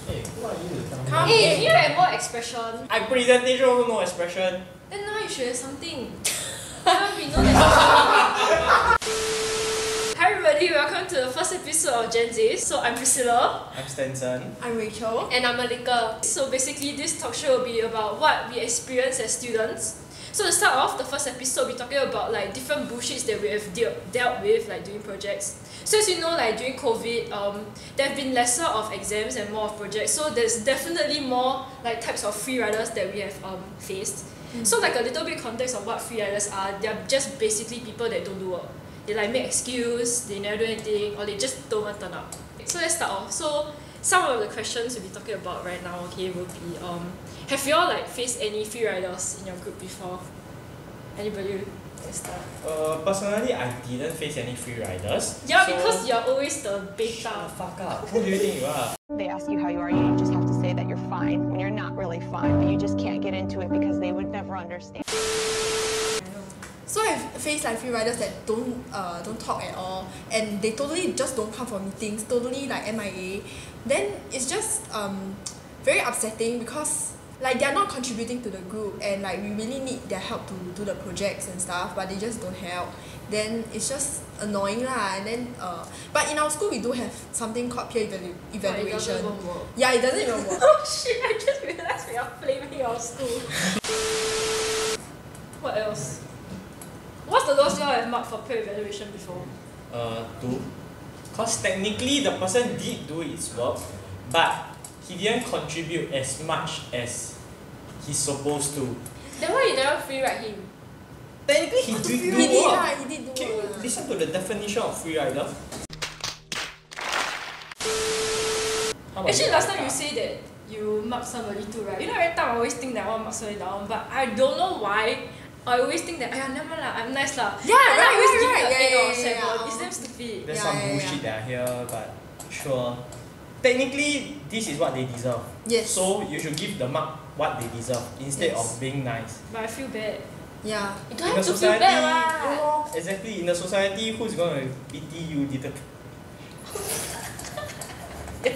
Hey, who are you? Come Hey, you have more expression. I presentation also no expression. Then now you should have something. We know that. Hi everybody, welcome to the first episode of GenZays. So I'm Priscilla. I'm Stenson. I'm Rachel. And I'm Malika. So basically this talk show will be about what we experience as students. So to start off, the first episode we're talking about like different bullshits that we have dealt with like doing projects. So as you know, like during COVID, there have been lesser of exams and more of projects. So there's definitely more like types of free riders that we have faced. So like a little bit context of what free riders are, they're just basically people that don't do work. They like make excuse, they never do anything, or they just don't want to turn up. So let's start off. So some of the questions we'll be talking about right now, okay, will be have you all like faced any free riders in your group before? Anybody can start? Personally, I didn't face any free riders. Yeah, so because you're always the shut beta. the fuck up. Who do you think you are? They ask you how you are, you just have to say that you're fine when you're not really fine, but you just can't get into it because they would never understand. So I've faced like free riders that don't talk at all, and they totally just don't come for meetings, totally like MIA. Then it's just very upsetting because like they're not contributing to the group, and like we really need their help to do the projects and stuff, but they just don't help. Then it's just annoying lah. And then but in our school we do have something called peer evaluation. It doesn't even work. Yeah, it doesn't even work. Oh shit, I just realized we are flaming our school. What else? What's the lowest you all have marked for peer evaluation before? 2. Cause technically the person did do his work, but he didn't contribute as much as he's supposed to. Then why you never free ride him? Technically he did do He did work. lah, he did do Can you work. listen to the definition of free rider? How about Actually you, last time you Malika? say that you mark somebody too, right? You know every time I always think that I want to mark somebody down, but I don't know why. I always think that never mind lah, I'm nice lah. Yeah, and I right, always right, give right. you an 8 or 7. Yeah. It's damn stupid. There's Yeah, some yeah, bullshit that I hear, but sure. Technically, this is what they deserve. Yes. So you should give the mark what they deserve instead Yes. of being nice. But I feel bad. Yeah. You In don't the have to feel society, bad lah. exactly. In the society, who's gonna pity you? It's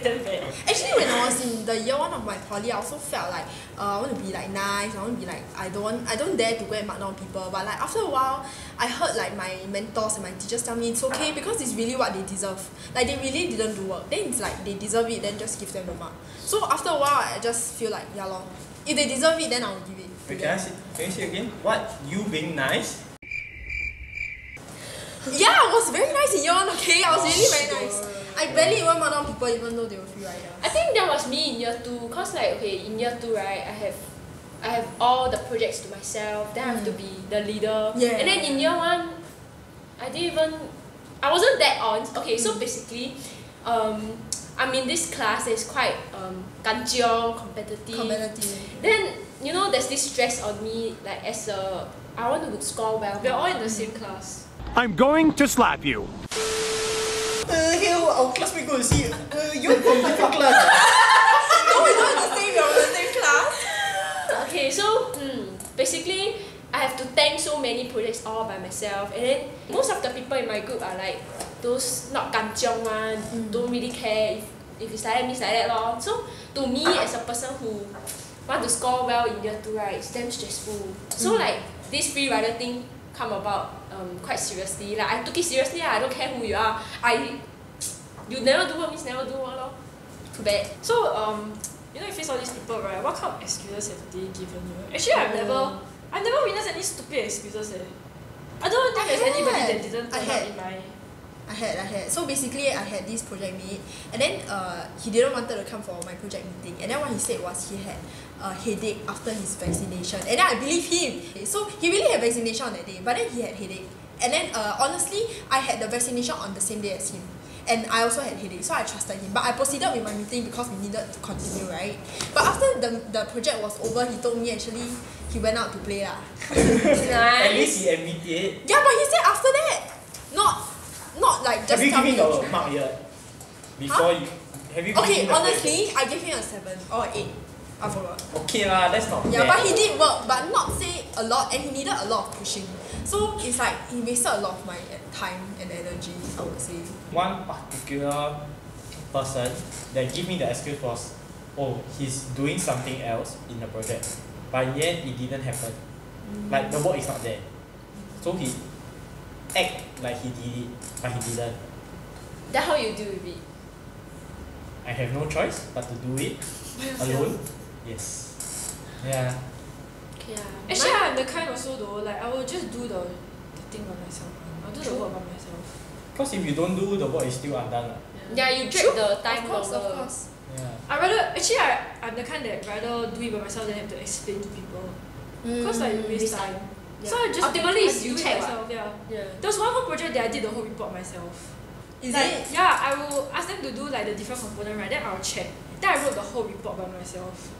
damn bad. Actually, when I was in the year 1 of my poly, I also felt like I want to be like nice. I want to be like I don't dare to go and mark down people. But like after a while, I heard like my mentors and my teachers tell me it's okay because it's really what they deserve. Like they really didn't do work. Then it's like they deserve it. Then just give them the mark. So after a while, I just feel like yeah lor. If they deserve it, then I'll give it. Wait, can you say again? What? You being nice? Yeah, I was very nice in year 1. Okay, I was really very nice. I barely even mark down people even though they were free riders. I think that was me in year 2, cause like okay in year 2 right I have all the projects to myself, then I have to be the leader. Yeah. And then in year 1 I wasn't that on. Okay, so basically I'm in this class that's quite kanchiong, competitive. Then you know there's this stress on me like I want to score well. We're all in the same class. I'm going to slap you. Hell, our classmate go to see. You're from different class. No, we're not the same. We're in the same class. Okay, so basically I have to tank so many projects all by myself, and then most of the people in my group are like those not kanchiong one, don't really care if it's like that, means like that lor. So to me as a person who want to score well in year 2 right, it's damn stressful. So like this free rider thing come about quite seriously. Like I took it seriously. I don't care who you are. You never do work means never do work lor. Too bad. So you know you face all these people right? What kind of excuses have they given you? Actually I've never witnessed any stupid excuses. I don't think there's anybody that didn't turn up in my. I had. So basically, I had this project mate, and then he didn't want to come for my project meeting. And then what he said was he had a headache after his vaccination. And then I believe him. So he really had vaccination on that day, but then he had headache. And then honestly, I had the vaccination on the same day as him. And I also had headache, so I trusted him. But I proceeded with my meeting because we needed to continue, right? But after the project was over, he told me actually he went out to play lah. At least he admitted. Yeah, but he said after that, not like just Have you tell me given the the truth. mark yet? Before you have you given Okay, him the honestly, I gave him a 7 or 8. I forgot. Okay lah, that's not Yeah, bad. but he did work, but not say a lot, and he needed a lot of pushing. So it's like he wasted a lot of my time and energy, I would say. One particular person that gave me the excuse was oh, he's doing something else in the project, but in the end it didn't happen. Like the work is not there. So he act like he did it, but he didn't. Then how you deal with it? I have no choice but to do it alone. Yes. Yeah. Okay, Actually, I'm the kind also though, like I will just do the thing by myself. I'll do the work by myself. Because if you don't do, the work is still undone. Yeah, you drag the time Of course, longer. of course. Yeah. I'm the kind that rather do it by myself than have to explain to people. Because like you waste time. Yeah. So I just Ultimately, it's do you it check myself. Yeah. Yeah. There was one whole project that I did the whole report myself. Is Like, it? yeah, I will ask them to do like the different component, right? Then I'll check. Then I wrote the whole report by myself.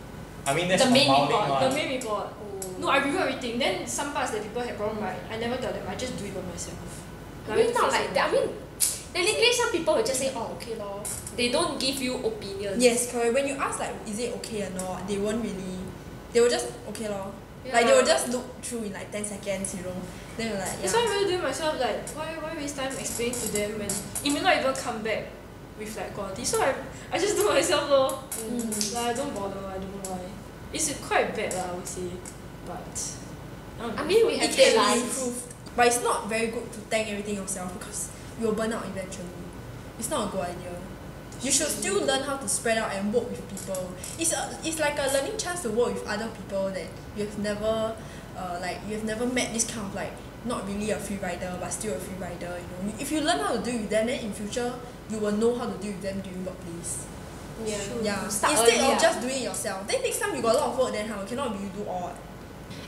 I mean, that's The main compounding report, one. The main report. Oh. No, I review everything. Then some parts that people had problem, right? I never tell them. I just do it by myself. I mean, not like that. I mean, technically, some people will just say, "Oh, okay, lor." They don't give you opinions. Yes, correct. When you ask like, is it okay or not, they won't really. They will just okay lor. Yeah. Like they will just look through in like 10 seconds, you know. Then you're like, yeah. That's why I really do it myself. Like, why waste time explaining to them when it may not even come back with like quality. So I just do myself lor. Like I don't bother. I don't know why. It's quite bad lah, I would say. But I don't know. I mean, we It have can be deadlines. improved, but it's not very good to tank everything yourself because you'll burn out eventually. It's not a good idea. You should still learn how to spread out and work with people. It's like a learning chance to work with other people that you've never met this kind of like not really a free rider but still a free rider. You know, if you learn how to deal with them, then in future you will know how to deal with them during workplace. Yeah. Yeah. Start Instead early, of just doing it yourself, then next time you got a lot of work, then how cannot be you do all.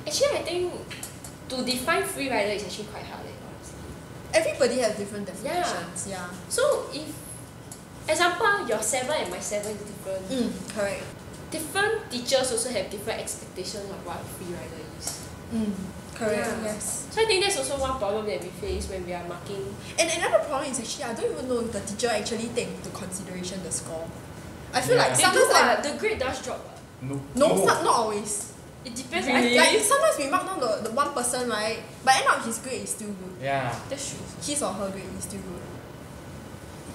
Actually, I think to define free rider is actually quite hard, honestly. Everybody has different definitions. Yeah. So if, example, your 7 and my 7 is different. Correct. Different teachers also have different expectations of what free rider is. Correct. Yeah. Yes. So I think that's also one problem that we face when we are marking. And another problem is actually I don't even know if the teacher actually take into consideration the score. I feel like They sometimes do what? The grade does drop what? not always. It depends. Really? Like sometimes we mark down the one person, right? But end up his grade is still good. Yeah. That's true. His or her grade is still good.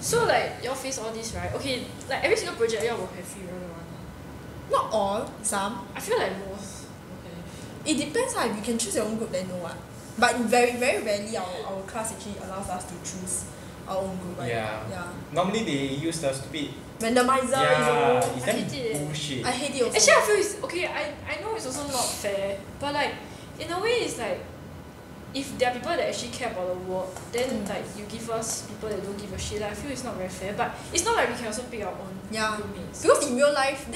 So like y'all face all this, right? Okay, like every single project y'all will have free rider one. Not all, some. I feel like most. Okay. It depends how if you can choose your own group then no what. But very, very rarely our class actually allows us to choose our own group, right? Yeah. Normally they use the stupid. Randomizer Yeah, is it's I hate it. damn bullshit. I hate it also. Actually, I feel it's okay. I know it's also not fair, but like in a way, it's like if there are people that actually care about the work, then like you give us people that don't give a shit. Like, I feel it's not very fair, but it's not like we can also pick our own Yeah. groupmates. Because in real life,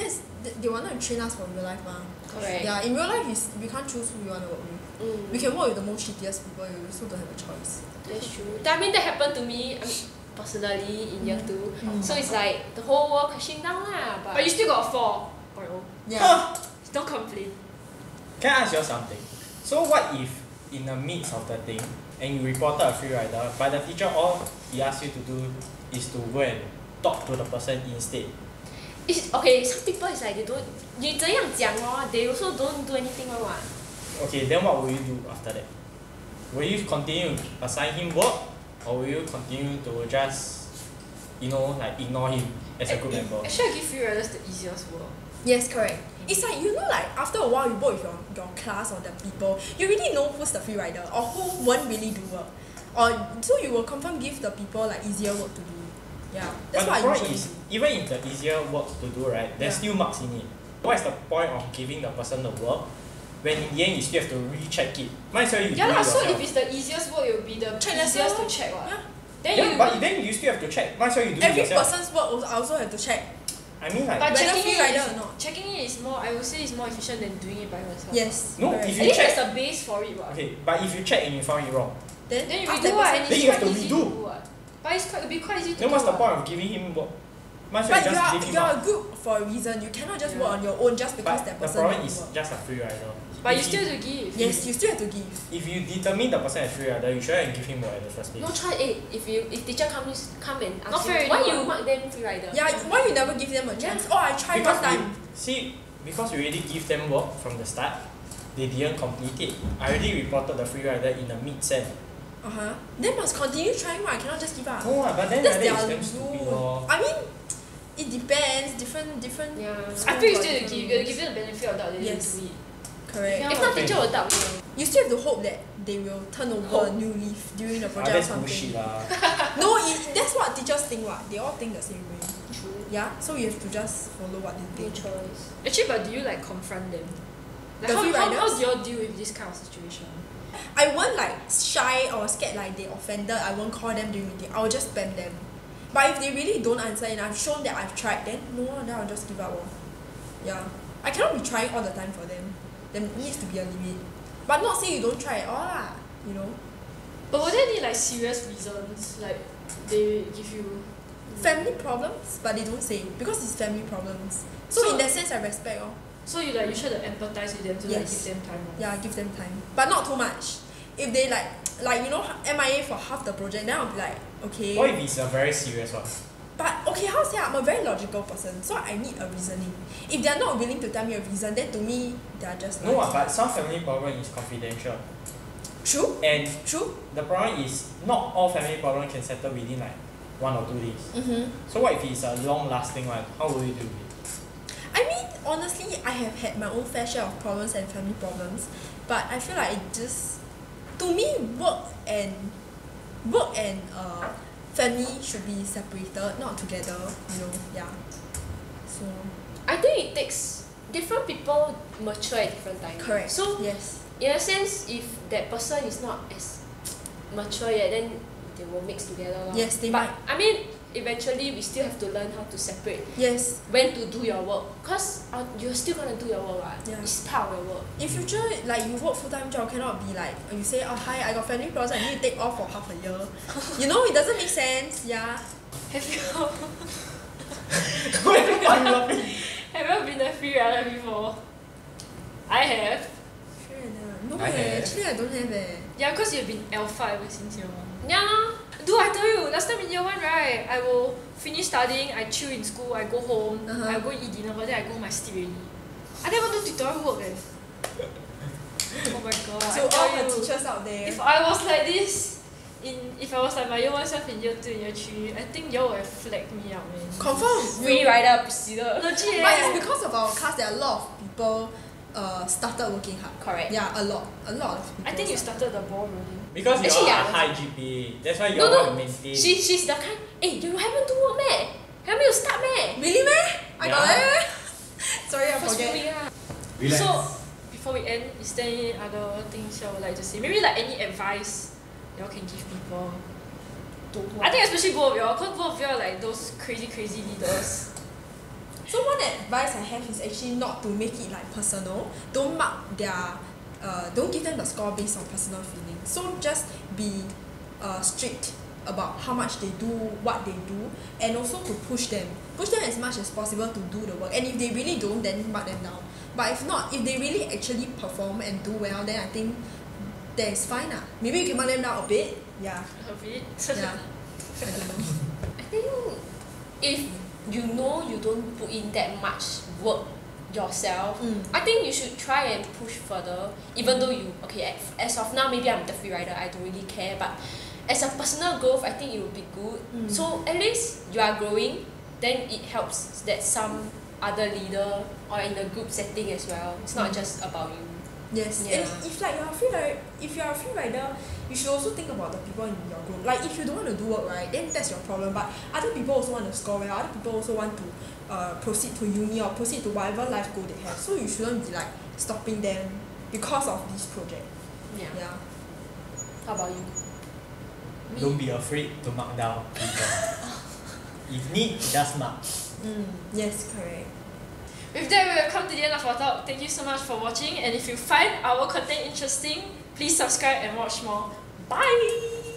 they wanted to train us for real life, ma. Correct. Yeah, in real life, we can't choose who we want to work with. We can work with the most shittiest people, you also don't have a choice. That's true. I mean, that happened to me personally in year 2. So it's like the whole world crashing down lah. But you still got 4.0. Yeah. Don't complain. Can I ask you something? So what if in the midst of the thing and you reported a free rider, but the teacher all he asked you to do is to go and talk to the person instead? It's, okay, some people is like they don't. 你这样讲 they also don't do anything one what. Okay, then what will you do after that? Will you continue to assign him work, or will you continue to just, like ignore him as a group member? Actually, I give free riders the easiest work. Yes, correct. It's like, like after a while you work with your class or the people, you really know who's the free rider or who won't really do work. So you will confirm give the people like easier work to do. Yeah, that's But what the I point usually is, do. even if the easier work to do, right, there's still marks in it. What is the point of giving the person the work when in the end you still have to recheck it? Might as well you do Yeah it lah. So yourself. if it's the easiest work, it will be the easiest to check what. Yeah. Then But then you still have to check. Might as well you do it Every yourself. person's work I also have to check. I mean like. But Whether checking free it, rider is, or not. checking it is more. I would say it's more efficient than doing it by yourself. Yes. No, correct. if At you least check. there's a base for it what. Okay, but if you check and you found it wrong, Then Then you ask redo that what, person. and Then it's you have quite to easy redo. to do what. But it'll be quite easy to then do what's the what. point of giving him work? Might as well But just give him you're up. a group for a reason. You cannot just work on your own just because But that the person problem didn't is work. just a free rider. But you If still have to give. Yes, you still have to give. If you determine the person as free rider, you shouldn't give him work at the first place. No choice. If teacher come and ask Not fair you, why already you what? mark them free rider? Yeah, why you never give them a chance? Oh, I tried Because one time. because we already give them work from the start, they didn't complete it. I already reported the free rider in the mid-sem. Then must continue trying. I cannot just give up. No, but then That's like that their is damn stupid rule. lor. I mean, it depends. Different. Yeah. schools I feel you got still different give you the benefit of doubt that they Yes. do it. Correct. Yeah. If not, teacher will doubt you. You still have to hope that they will turn over a new leaf during the project or That's bullshit something. lah. No, that's what teachers think. What they all think the same way. True. Yeah. So you have to just follow what they No think. choice. Actually, but do you like confront them? Like The free how riders? do you all deal with this kind of situation? I won't like shy or scared like they offended. I won't call them during meeting. I will just spam them. But if they really don't answer and I've shown that I've tried, then no, then I'll just give up. Yeah. I cannot be trying all the time for them. There needs to be a limit. But not say you don't try at all lah. You know. But were there any like serious reasons like they give you? Family problems, but they don't say because it's family problems. So in that sense, I respect. So you try to empathize with them to like Yes. give them time. Yeah, give them time, but not too much. If they like you know MIA for half the project, then I'll be like, okay. What if it's a very serious one? But okay, how to say, I'm a very logical person, so I need a reasoning. If they're not willing to tell me a reason, then to me they're just No, like, but some family problem is confidential. true, And true. the problem is not all family problem can settle within like 1 or 2 days. So what if it's a long lasting one? How will you do it? I mean, honestly, I have had my own fair share of problems and family problems, but I feel like it just, to me, work and family should be separated, not together. You know, yeah. So I think it takes different people mature at different times. correct. So yes, in a sense, if that person is not as mature yet, then they will mix together. Lor. yes, they But might. I mean, eventually we still have to learn how to separate Yes. when to do your work, cause you're still gonna do your work. Yeah. It's part of your work. In future, like you work full-time job, cannot be like you say, oh hi, I got family problems, I need to take off for half a year. You know, it doesn't make sense. Yeah. Have you Why are you laughing? have you ever been a free rider before? I have. No, I have. actually I don't have . Yeah, because you've been alpha ever since year 1. Yeah. Dude, I tell you, last time in year 1, right, I will finish studying, I chill in school, I go home, I go eat dinner, but then I go home, I sleep already. I never do tutorial work Oh my god. So I tell all the you, teachers out there. if I was like this, if I was like my year 1 self in year 2 and year 3, I think y'all would have flagged me out, man. Confirm. Free rider Priscilla. Legit. But it's because of our class that a lot of people started working hard. Correct. Yeah, a lot of people. I think you started the ball rolling. Because you Actually, are yeah. high GPA. That's why you No, all want no. to maintain. She's the kind. Hey, you haven't do work, meh? Haven't you start, meh? Really, meh? I got Yeah. it. Sorry, I First forget. week, ah. Relax. So, before we end, is there any other things y'all would like to say? Maybe like any advice y'all can give people? I think especially both of y'all, because both of y'all are like those crazy leaders. So one advice I have is actually not to make it like personal. Don't mark their, don't give them the score based on personal feelings. So just be strict about how much they do, what they do, and also to push them as much as possible to do the work. And if they really don't, then mark them down. But if not, if they really actually perform and do well, then I think that is fine. Maybe you can mark them down a bit. Yeah. A bit. Yeah. I don't know. I think if you know you don't put in that much work yourself, I think you should try and push further. Even though you as of now maybe I'm the free rider, I don't really care. But as a personal growth, I think it would be good. So at least you are growing. Then it helps that some other leader or in a group setting as well. It's not just about you. Yes, Yeah. and if like if you're a free rider, you should also think about the people in your group. Like if you don't want to do work, right, then that's your problem. But other people also want to score well. Other people also want to proceed to uni or proceed to whatever life goal they have. So you shouldn't be like stopping them because of this project. Yeah. Yeah. How about you? Don't be afraid to mark down people. If need, just mark. Yes, correct. With that, we have come to the end of our talk. Thank you so much for watching. And if you find our content interesting, please subscribe and watch more. Bye!